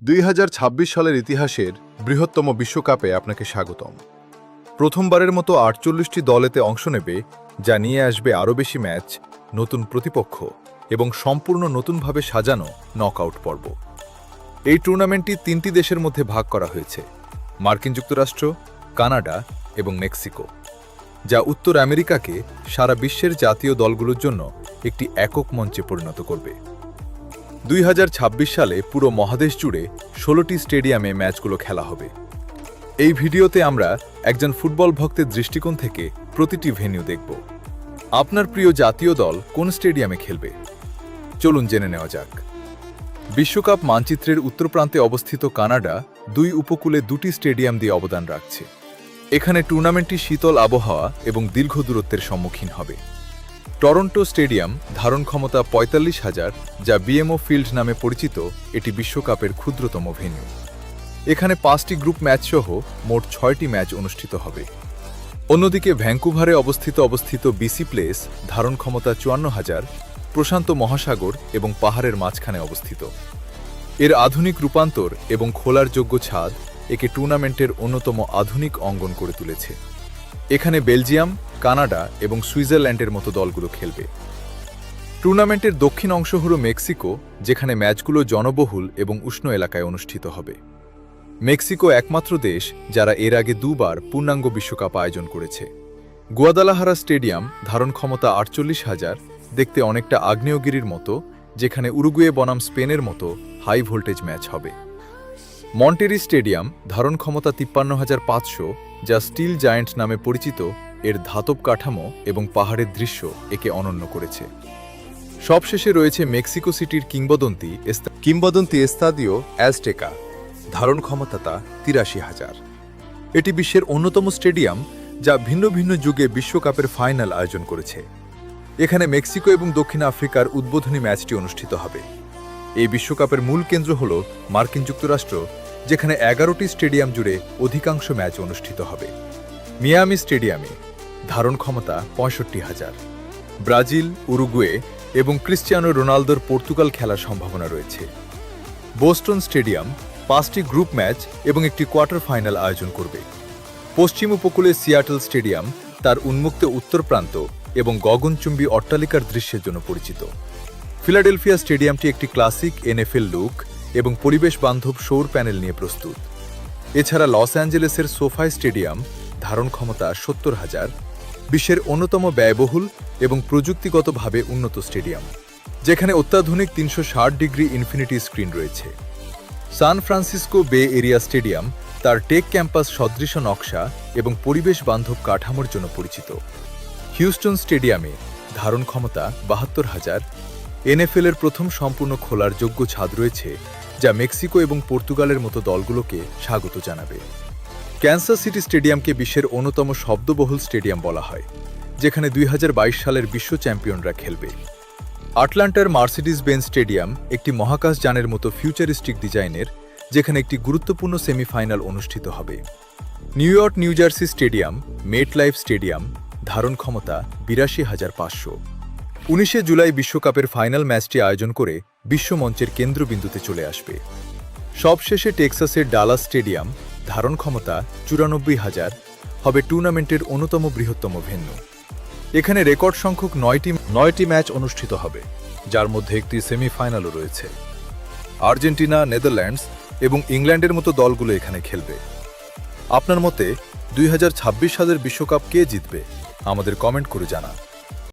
2026 সালের ইতিহাসের বৃহত্তম বিশ্বকাপে আপনাকে স্বাগতম। প্রথমবারের মতো 48টি দল এতে অংশ নেবে, যা নিয়ে আসবে আরও বেশি ম্যাচ, নতুন প্রতিপক্ষ এবং সম্পূর্ণ নতুনভাবে সাজানো নকআউট পর্ব। এই টুর্নামেন্টটি 3টি দেশের মধ্যে ভাগ করা হয়েছে: মার্কিন যুক্তরাষ্ট্র, কানাডা এবং মেক্সিকো, যা উত্তর আমেরিকাকে সারা বিশ্বের জাতীয় দলগুলোর জন্য একটি একক মঞ্চে পরিণত করবে। 2026 সালে পুরো মহাদেশ জুড়ে 16টি স্টেডিয়ামে ম্যাচগুলো খেলা হবে। এই ভিডিওতে আমরা একজন ফুটবল ভক্তের দৃষ্টিকোণ থেকে প্রতিটি ভেন্যু দেখব। আপনার প্রিয় জাতীয় দল কোন স্টেডিয়ামে খেলবে? চলুন জেনে নেওয়া যাক। বিশ্বকাপ মানচিত্রের উত্তর প্রান্তে অবস্থিত কানাডা 2 উপকূলে 2টি স্টেডিয়াম দিয়ে অবদান রাখছে। এখানে টুর্নামেন্টটি শীতল আবহাওয়া এবং দীর্ঘ দূরত্বের সম্মুখীন হবে। টরন্টো স্টেডিয়াম ধারণ ক্ষমতা 45,000, যা বিএমও ফিল্ড নামে পরিচিত, এটি বিশ্বকাপের ক্ষুদ্রতম ভেন্যু। এখানে 5টি গ্রুপ ম্যাচ সহ মোট 6টি ম্যাচ অনুষ্ঠিত হবে। অন্যদিকে ভ্যাঙ্কুভারে অবস্থিত বিসি প্লেস ধারণ ক্ষমতা 54,000, প্রশান্ত মহাসাগর এবং পাহাড়ের মাঝখানে অবস্থিত। এর আধুনিক রূপান্তর এবং খোলার যোগ্য ছাদ একে টুর্নামেন্টের অন্যতম আধুনিক অঙ্গন করে তুলেছে। এখানে বেলজিয়াম, কানাডা এবং সুইজারল্যান্ডের মতো দলগুলো খেলবে। টুর্নামেন্টের দক্ষিণ অংশ হল মেক্সিকো, যেখানে ম্যাচগুলো জনবহুল এবং উষ্ণ এলাকায় অনুষ্ঠিত হবে। মেক্সিকো একমাত্র দেশ যারা এর আগে 2বার পূর্ণাঙ্গ বিশ্বকাপ আয়োজন করেছে। গুয়াদালাহারা স্টেডিয়াম ধারণ ক্ষমতা 48,000, দেখতে অনেকটা আগ্নেয়গিরির মতো, যেখানে উরুগুয়ে বনাম স্পেনের মতো হাই ভোল্টেজ ম্যাচ হবে। মন্টেরি স্টেডিয়াম ধারণ ক্ষমতা 53,500, যা স্টিল জায়ান্ট নামে পরিচিত, এর ধাতব কাঠামো এবং পাহাড়ের দৃশ্য একে অনন্য করেছে। সবশেষে রয়েছে মেক্সিকো সিটির কিংবদন্তি এস্তাদিও অ্যাজটেকা, ধারণ ক্ষমতা 83,000। এটি বিশ্বের অন্যতম স্টেডিয়াম, যা ভিন্ন ভিন্ন যুগে বিশ্বকাপের ফাইনাল আয়োজন করেছে। এখানে মেক্সিকো এবং দক্ষিণ আফ্রিকার উদ্বোধনী ম্যাচটি অনুষ্ঠিত হবে। এই বিশ্বকাপের মূল কেন্দ্র হল মার্কিন যুক্তরাষ্ট্র, যেখানে 11টি স্টেডিয়াম জুড়ে অধিকাংশ ম্যাচ অনুষ্ঠিত হবে। মিয়ামি স্টেডিয়ামে ধারণ ক্ষমতা 65,000। ব্রাজিল, উরুগুয়ে এবং ক্রিশ্চিয়ানো রোনালদোর পর্তুগাল খেলার সম্ভাবনা রয়েছে। বোস্টন স্টেডিয়াম 5টি গ্রুপ ম্যাচ এবং একটি কোয়ার্টার ফাইনাল আয়োজন করবে। পশ্চিম উপকূলে সিয়াটল স্টেডিয়াম তার উন্মুক্ত উত্তর প্রান্ত এবং গগনচুম্বী অট্টালিকার দৃশ্যের জন্য পরিচিত। ফিলাডেলফিয়া স্টেডিয়ামটি একটি ক্লাসিক এনএফএল লুক এবং পরিবেশ বান্ধব সৌর প্যানেল নিয়ে প্রস্তুত। এছাড়া লস অ্যাঞ্জেলেসের সোফাই স্টেডিয়াম ধারণ ক্ষমতা 70,000, বিশ্বের অন্যতম ব্যয়বহুল এবং প্রযুক্তিগতভাবে উন্নত স্টেডিয়াম, যেখানে অত্যাধুনিক 360 ডিগ্রি ইনফিনিটি স্ক্রিন রয়েছে। সান ফ্রান্সিসকো বে এরিয়া স্টেডিয়াম তার টেক ক্যাম্পাস সদৃশ নকশা এবং পরিবেশ বান্ধব কাঠামোর জন্য পরিচিত। হিউস্টন স্টেডিয়ামে ধারণ ক্ষমতা 72,000, এনএফএল-এর প্রথম সম্পূর্ণ খোলার যোগ্য ছাদ রয়েছে, যা মেক্সিকো এবং পর্তুগালের মতো দলগুলোকে স্বাগত জানাবে। ক্যানসাস সিটি স্টেডিয়ামকে বিশ্বের অন্যতম শব্দবহুল স্টেডিয়াম বলা হয়, যেখানে 2022 সালের বিশ্ব চ্যাম্পিয়নরা খেলবে। আটলান্টার মার্সিডিজ বেঞ্জ স্টেডিয়াম একটি মহাকাশযানের মতো ফিউচারিস্টিক ডিজাইনের, যেখানে একটি গুরুত্বপূর্ণ সেমিফাইনাল অনুষ্ঠিত হবে। New York new jersey stadium মেট লাইফ স্টেডিয়াম ধারণ ক্ষমতা 82,500। 19 জুলাই বিশ্বকাপের ফাইনাল ম্যাচটি আয়োজন করে বিশ্বমঞ্চের কেন্দ্রবিন্দুতে চলে আসবে। সবশেষে টেক্সাসের ডালাস স্টেডিয়াম ধারণ ক্ষমতা 94,000 হবে টুর্নামেন্টের অন্যতম বৃহত্তম ভেন্যু। এখানে রেকর্ড সংখ্যক 9টি ম্যাচ অনুষ্ঠিত হবে, যার মধ্যে একটি সেমিফাইনালও রয়েছে। আর্জেন্টিনা, নেদারল্যান্ডস এবং ইংল্যান্ডের মতো দলগুলো এখানে খেলবে। আপনার মতে 2026 সালের বিশ্বকাপ কে জিতবে? আমাদের কমেন্ট করে জানান।